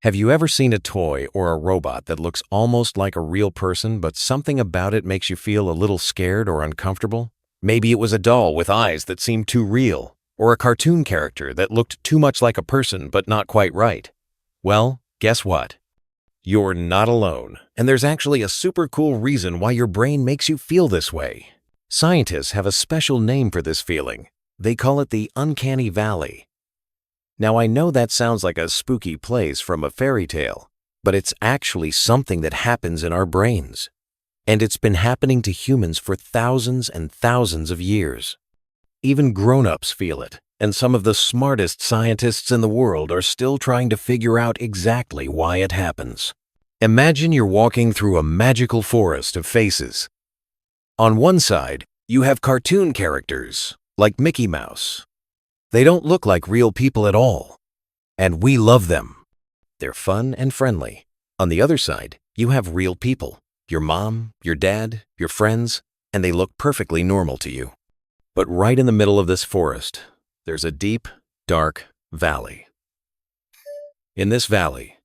Have you ever seen a toy or a robot that looks almost like a real person, but something about it makes you feel a little scared or uncomfortable? Maybe it was a doll with eyes that seemed too real, or a cartoon character that looked too much like a person but not quite right. Well, guess what? You're not alone, and there's actually a super cool reason why your brain makes you feel this way. Scientists have a special name for this feeling. They call it the Uncanny Valley. Now, I know that sounds like a spooky place from a fairy tale, but it's actually something that happens in our brains. And it's been happening to humans for thousands and thousands of years. Even grown-ups feel it, and some of the smartest scientists in the world are still trying to figure out exactly why it happens. Imagine you're walking through a magical forest of faces. On one side, you have cartoon characters, like Mickey Mouse. They don't look like real people at all, and we love them. They're fun and friendly. On the other side, you have real people, your mom, your dad, your friends, and they look perfectly normal to you. But right in the middle of this forest, there's a deep, dark valley. In this valley,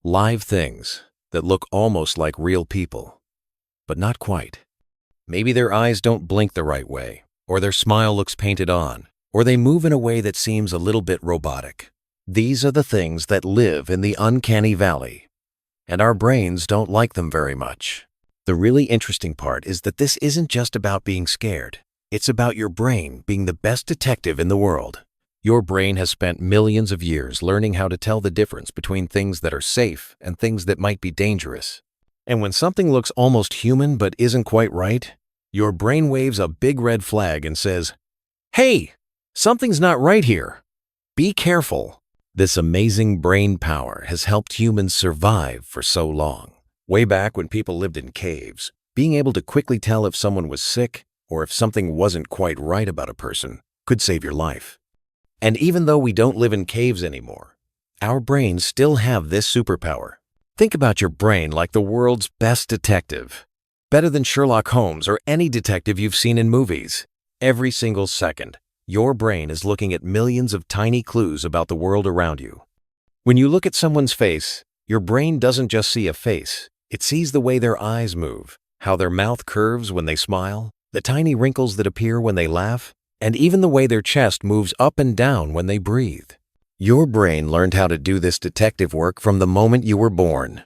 live things that look almost like real people, but not quite. Maybe their eyes don't blink the right way, or their smile looks painted on, or they move in a way that seems a little bit robotic. These are the things that live in the uncanny valley, and our brains don't like them very much. The really interesting part is that this isn't just about being scared. It's about your brain being the best detective in the world. Your brain has spent millions of years learning how to tell the difference between things that are safe and things that might be dangerous. And when something looks almost human but isn't quite right, your brain waves a big red flag and says, "Hey! Something's not right here. Be careful." This amazing brain power has helped humans survive for so long. Way back when people lived in caves, being able to quickly tell if someone was sick or if something wasn't quite right about a person could save your life. And even though we don't live in caves anymore, our brains still have this superpower. Think about your brain like the world's best detective. Better than Sherlock Holmes or any detective you've seen in movies. Every single second, your brain is looking at millions of tiny clues about the world around you. When you look at someone's face, your brain doesn't just see a face. It sees the way their eyes move, how their mouth curves when they smile, the tiny wrinkles that appear when they laugh, and even the way their chest moves up and down when they breathe. Your brain learned how to do this detective work from the moment you were born.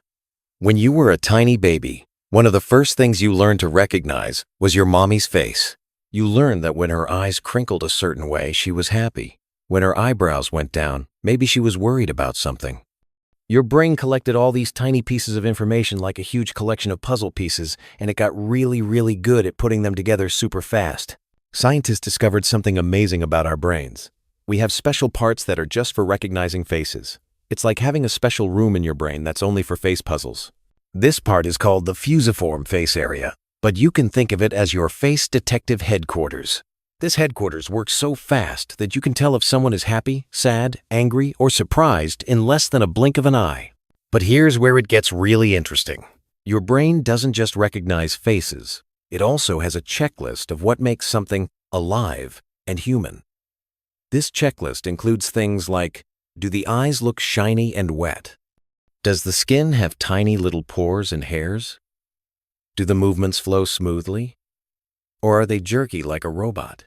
When you were a tiny baby, one of the first things you learned to recognize was your mommy's face. You learned that when her eyes crinkled a certain way, she was happy. When her eyebrows went down, maybe she was worried about something. Your brain collected all these tiny pieces of information like a huge collection of puzzle pieces, and it got really, really good at putting them together super fast. Scientists discovered something amazing about our brains. We have special parts that are just for recognizing faces. It's like having a special room in your brain that's only for face puzzles. This part is called the fusiform face area, but you can think of it as your face detective headquarters. This headquarters works so fast that you can tell if someone is happy, sad, angry, or surprised in less than a blink of an eye. But here's where it gets really interesting. Your brain doesn't just recognize faces. It also has a checklist of what makes something alive and human. This checklist includes things like, do the eyes look shiny and wet? Does the skin have tiny little pores and hairs? Do the movements flow smoothly? Or are they jerky like a robot?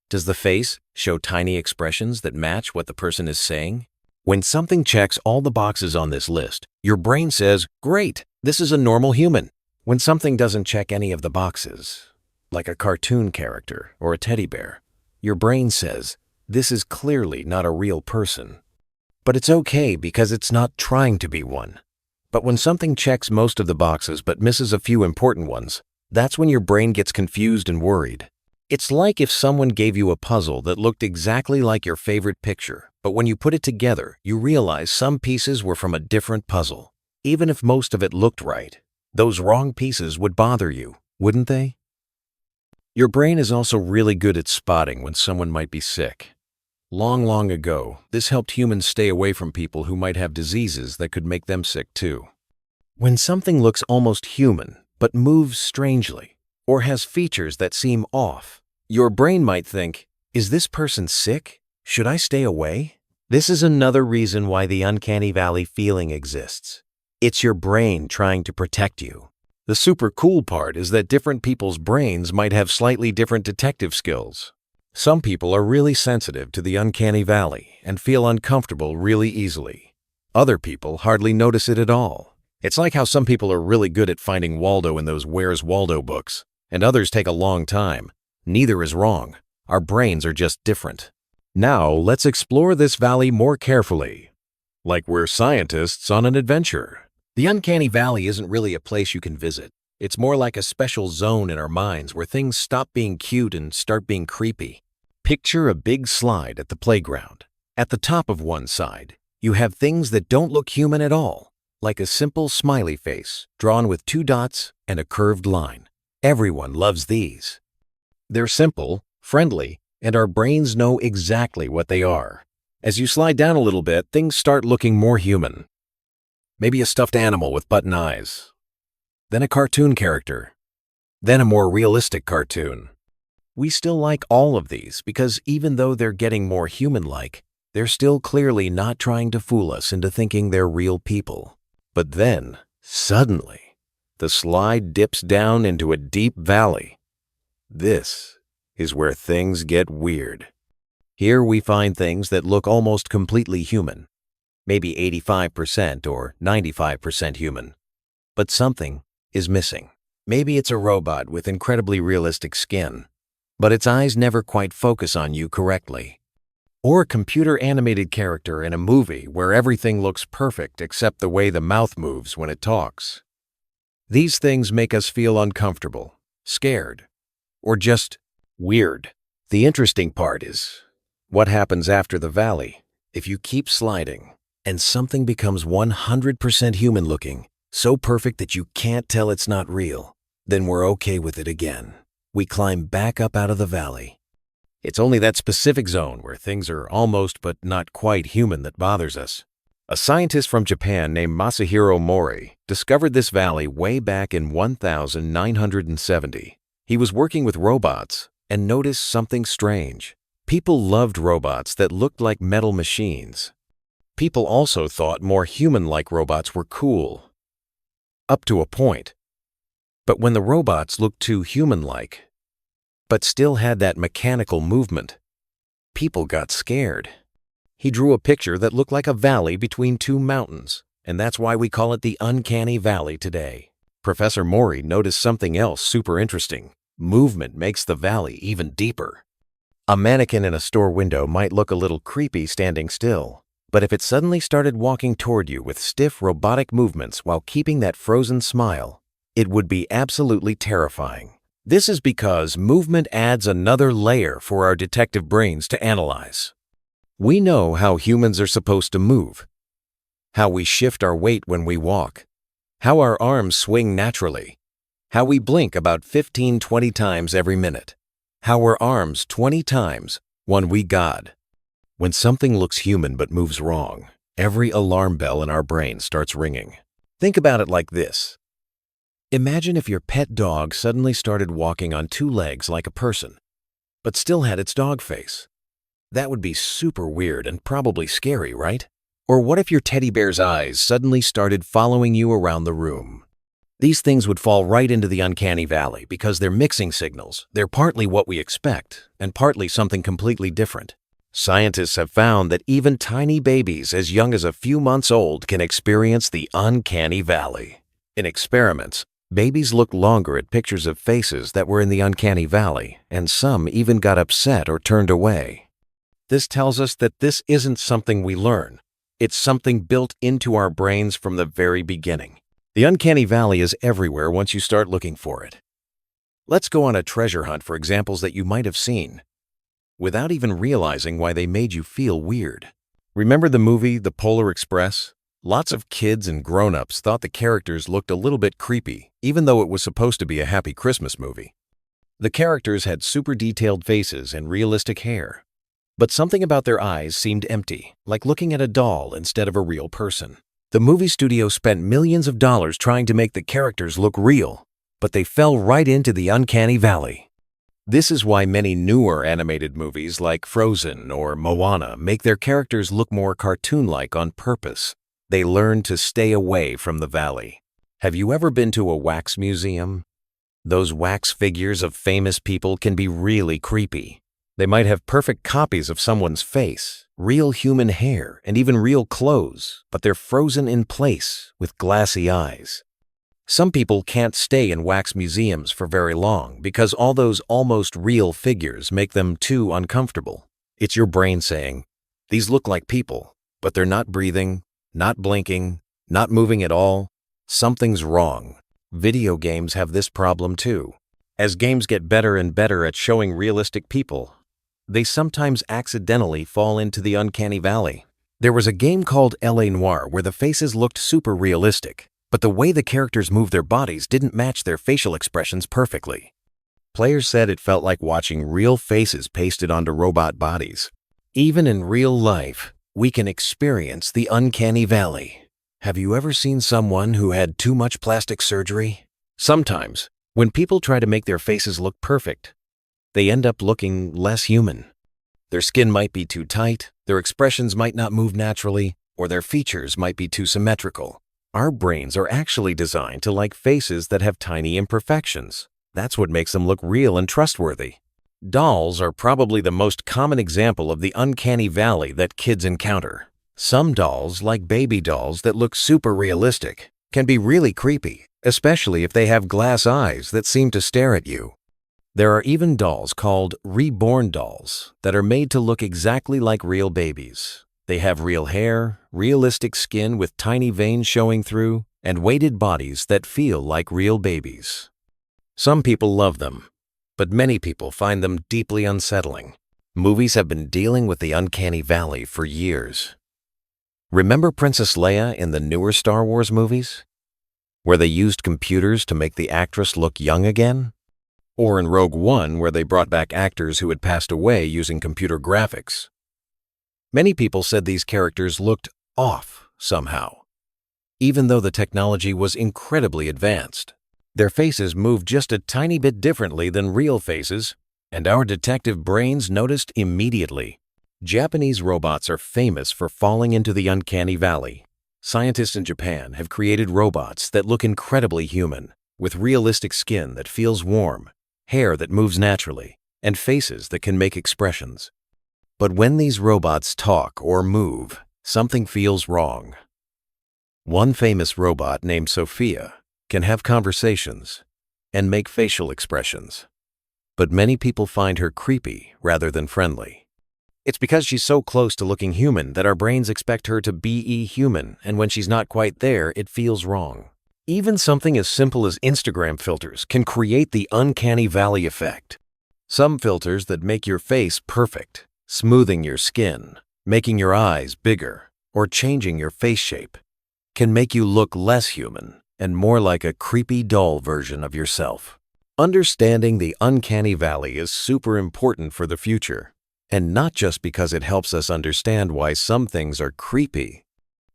Does the face show tiny expressions that match what the person is saying? When something checks all the boxes on this list, your brain says, "Great, this is a normal human." When something doesn't check any of the boxes, like a cartoon character or a teddy bear, your brain says, "This is clearly not a real person." But it's okay because it's not trying to be one. But when something checks most of the boxes but misses a few important ones, that's when your brain gets confused and worried. It's like if someone gave you a puzzle that looked exactly like your favorite picture, but when you put it together, you realize some pieces were from a different puzzle. Even if most of it looked right, those wrong pieces would bother you, wouldn't they? Your brain is also really good at spotting when someone might be sick. Long ago, this helped humans stay away from people who might have diseases that could make them sick too. When something looks almost human, but moves strangely, or has features that seem off, your brain might think, "Is this person sick? Should I stay away?" This is another reason why the uncanny valley feeling exists. It's your brain trying to protect you. The super cool part is that different people's brains might have slightly different detective skills. Some people are really sensitive to the uncanny valley and feel uncomfortable really easily. Other people hardly notice it at all. It's like how some people are really good at finding Waldo in those Where's Waldo books, and others take a long time. Neither is wrong. Our brains are just different. Now, let's explore this valley more carefully. Like we're scientists on an adventure. The uncanny valley isn't really a place you can visit. It's more like a special zone in our minds where things stop being cute and start being creepy. Picture a big slide at the playground. At the top of one side, you have things that don't look human at all, like a simple smiley face drawn with 2 dots and a curved line. Everyone loves these. They're simple, friendly, and our brains know exactly what they are. As you slide down a little bit, things start looking more human. Maybe a stuffed animal with button eyes. Then a cartoon character. Then a more realistic cartoon. We still like all of these because even though they're getting more human-like, they're still clearly not trying to fool us into thinking they're real people. But then, suddenly, the slide dips down into a deep valley. This is where things get weird. Here we find things that look almost completely human, maybe 85% or 95% human. But something is missing. Maybe it's a robot with incredibly realistic skin, but its eyes never quite focus on you correctly. Or a computer-animated character in a movie where everything looks perfect except the way the mouth moves when it talks. These things make us feel uncomfortable, scared, or just weird. The interesting part is what happens after the valley. If you keep sliding and something becomes 100% human-looking, so perfect that you can't tell it's not real, then we're okay with it again. We climb back up out of the valley. It's only that specific zone where things are almost but not quite human that bothers us. A scientist from Japan named Masahiro Mori discovered this valley way back in 1970. He was working with robots and noticed something strange. People loved robots that looked like metal machines. People also thought more human-like robots were cool. Up to a point. But when the robots looked too human-like, but still had that mechanical movement, people got scared. He drew a picture that looked like a valley between 2 mountains, and that's why we call it the Uncanny Valley today. Professor Mori noticed something else super interesting. Movement makes the valley even deeper. A mannequin in a store window might look a little creepy standing still, but if it suddenly started walking toward you with stiff robotic movements while keeping that frozen smile, it would be absolutely terrifying. This is because movement adds another layer for our detective brains to analyze. We know how humans are supposed to move, how we shift our weight when we walk, how our arms swing naturally, how we blink about 15-20 times every minute, how our arms 20 times when we God. When something looks human but moves wrong, every alarm bell in our brain starts ringing. Think about it like this. Imagine if your pet dog suddenly started walking on 2 legs like a person, but still had its dog face. That would be super weird and probably scary, right? Or what if your teddy bear's eyes suddenly started following you around the room? These things would fall right into the uncanny valley because they're mixing signals. They're partly what we expect and partly something completely different. Scientists have found that even tiny babies as young as a few months old can experience the uncanny valley. In experiments, babies looked longer at pictures of faces that were in the uncanny valley, and some even got upset or turned away. This tells us that this isn't something we learn. It's something built into our brains from the very beginning. The uncanny valley is everywhere once you start looking for it. Let's go on a treasure hunt for examples that you might have seen, without even realizing why they made you feel weird. Remember the movie The Polar Express? Lots of kids and grown-ups thought the characters looked a little bit creepy, even though it was supposed to be a happy Christmas movie. The characters had super detailed faces and realistic hair, but something about their eyes seemed empty, like looking at a doll instead of a real person. The movie studio spent millions of dollars trying to make the characters look real, but they fell right into the uncanny valley. This is why many newer animated movies like Frozen or Moana make their characters look more cartoon-like on purpose. They learn to stay away from the valley. Have you ever been to a wax museum? Those wax figures of famous people can be really creepy. They might have perfect copies of someone's face, real human hair, and even real clothes, but they're frozen in place with glassy eyes. Some people can't stay in wax museums for very long because all those almost real figures make them too uncomfortable. It's your brain saying, "These look like people, but they're not breathing, not blinking, not moving at all. Something's wrong." Video games have this problem too. As games get better and better at showing realistic people, they sometimes accidentally fall into the uncanny valley. There was a game called L.A. Noire where the faces looked super realistic, but the way the characters moved their bodies didn't match their facial expressions perfectly. Players said it felt like watching real faces pasted onto robot bodies. Even in real life, we can experience the uncanny valley. Have you ever seen someone who had too much plastic surgery? Sometimes, when people try to make their faces look perfect, they end up looking less human. Their skin might be too tight, their expressions might not move naturally, or their features might be too symmetrical. Our brains are actually designed to like faces that have tiny imperfections. That's what makes them look real and trustworthy. Dolls are probably the most common example of the uncanny valley that kids encounter. Some dolls, like baby dolls that look super realistic, can be really creepy, especially if they have glass eyes that seem to stare at you. There are even dolls called reborn dolls that are made to look exactly like real babies. They have real hair, realistic skin with tiny veins showing through, and weighted bodies that feel like real babies. Some people love them, but many people find them deeply unsettling. Movies have been dealing with the uncanny valley for years. Remember Princess Leia in the newer Star Wars movies, where they used computers to make the actress look young again? Or in Rogue One, where they brought back actors who had passed away using computer graphics? Many people said these characters looked off somehow, even though the technology was incredibly advanced. Their faces moved just a tiny bit differently than real faces, and our detective brains noticed immediately. Japanese robots are famous for falling into the uncanny valley. Scientists in Japan have created robots that look incredibly human, with realistic skin that feels warm, hair that moves naturally, and faces that can make expressions. But when these robots talk or move, something feels wrong. One famous robot named Sophia can have conversations and make facial expressions, but many people find her creepy rather than friendly. It's because she's so close to looking human that our brains expect her to be human, and when she's not quite there, it feels wrong. Even something as simple as Instagram filters can create the uncanny valley effect. Some filters that make your face perfect, smoothing your skin, making your eyes bigger, or changing your face shape, can make you look less human and more like a creepy doll version of yourself. Understanding the uncanny valley is super important for the future. And not just because it helps us understand why some things are creepy.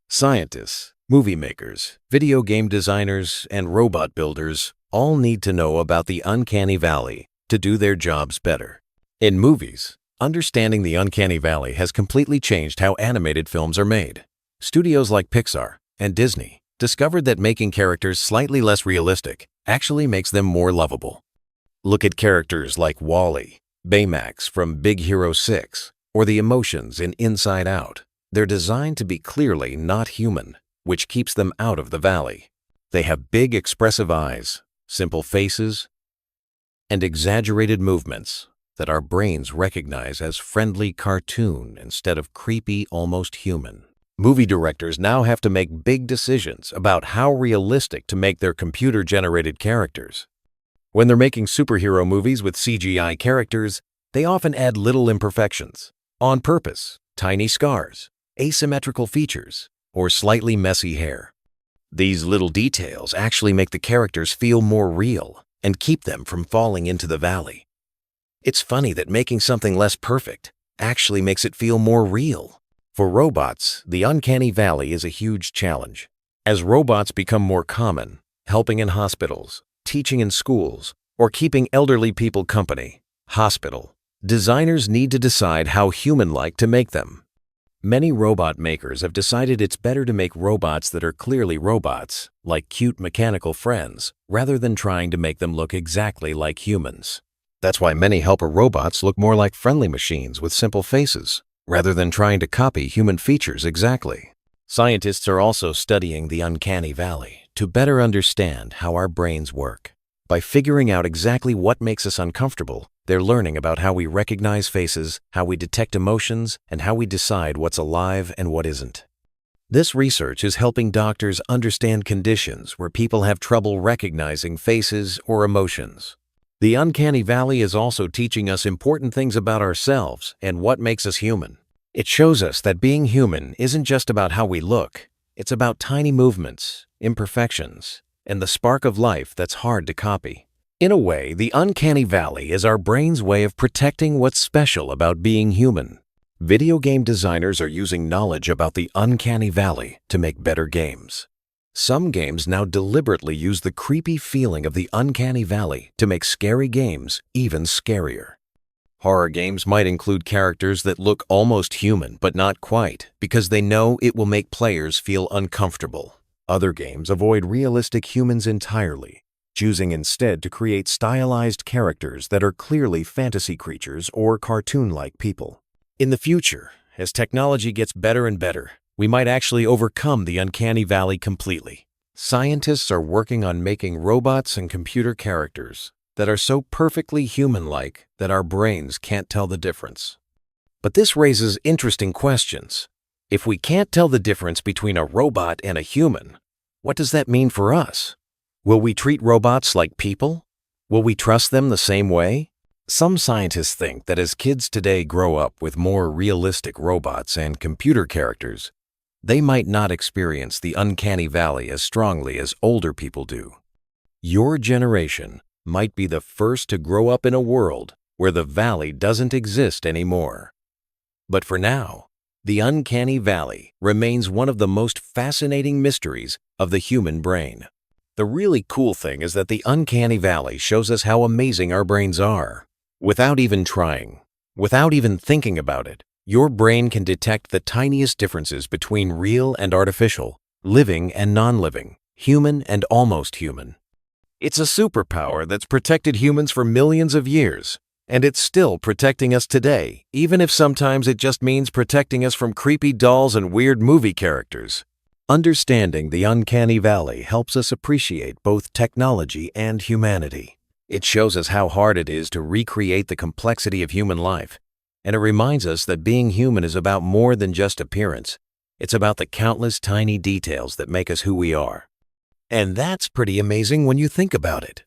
Scientists, movie makers, video game designers, and robot builders all need to know about the uncanny valley to do their jobs better. In movies, understanding the uncanny valley has completely changed how animated films are made. Studios like Pixar and Disney discovered that making characters slightly less realistic actually makes them more lovable. Look at characters like Wall-E, Baymax from Big Hero 6, or the emotions in Inside Out. They're designed to be clearly not human, which keeps them out of the valley. They have big expressive eyes, simple faces, and exaggerated movements that our brains recognize as friendly cartoon instead of creepy, almost human. Movie directors now have to make big decisions about how realistic to make their computer-generated characters. When they're making superhero movies with CGI characters, they often add little imperfections, on purpose, tiny scars, asymmetrical features, or slightly messy hair. These little details actually make the characters feel more real and keep them from falling into the valley. It's funny that making something less perfect actually makes it feel more real. For robots, the uncanny valley is a huge challenge. As robots become more common, helping in hospitals, teaching in schools, or keeping elderly people company, Hospital. Designers need to decide how human-like to make them. Many robot makers have decided it's better to make robots that are clearly robots, like cute mechanical friends, rather than trying to make them look exactly like humans. That's why many helper robots look more like friendly machines with simple faces, rather than trying to copy human features exactly. Scientists are also studying the uncanny valley to better understand how our brains work. By figuring out exactly what makes us uncomfortable, they're learning about how we recognize faces, how we detect emotions, and how we decide what's alive and what isn't. This research is helping doctors understand conditions where people have trouble recognizing faces or emotions. The uncanny valley is also teaching us important things about ourselves and what makes us human. It shows us that being human isn't just about how we look. It's about tiny movements, imperfections, and the spark of life that's hard to copy. In a way, the uncanny valley is our brain's way of protecting what's special about being human. Video game designers are using knowledge about the uncanny valley to make better games. Some games now deliberately use the creepy feeling of the uncanny valley to make scary games even scarier. Horror games might include characters that look almost human but not quite, because they know it will make players feel uncomfortable. Other games avoid realistic humans entirely, choosing instead to create stylized characters that are clearly fantasy creatures or cartoon-like people. In the future, as technology gets better and better, we might actually overcome the uncanny valley completely. Scientists are working on making robots and computer characters that are so perfectly human-like that our brains can't tell the difference. But this raises interesting questions. If we can't tell the difference between a robot and a human, what does that mean for us? Will we treat robots like people? Will we trust them the same way? Some scientists think that as kids today grow up with more realistic robots and computer characters, they might not experience the uncanny valley as strongly as older people do. Your generation might be the first to grow up in a world where the valley doesn't exist anymore. But for now, the uncanny valley remains one of the most fascinating mysteries of the human brain. The really cool thing is that the uncanny valley shows us how amazing our brains are. Without even trying, without even thinking about it, your brain can detect the tiniest differences between real and artificial, living and non-living, human and almost human. It's a superpower that's protected humans for millions of years, and it's still protecting us today, even if sometimes it just means protecting us from creepy dolls and weird movie characters. Understanding the uncanny valley helps us appreciate both technology and humanity. It shows us how hard it is to recreate the complexity of human life, and it reminds us that being human is about more than just appearance. It's about the countless tiny details that make us who we are. And that's pretty amazing when you think about it.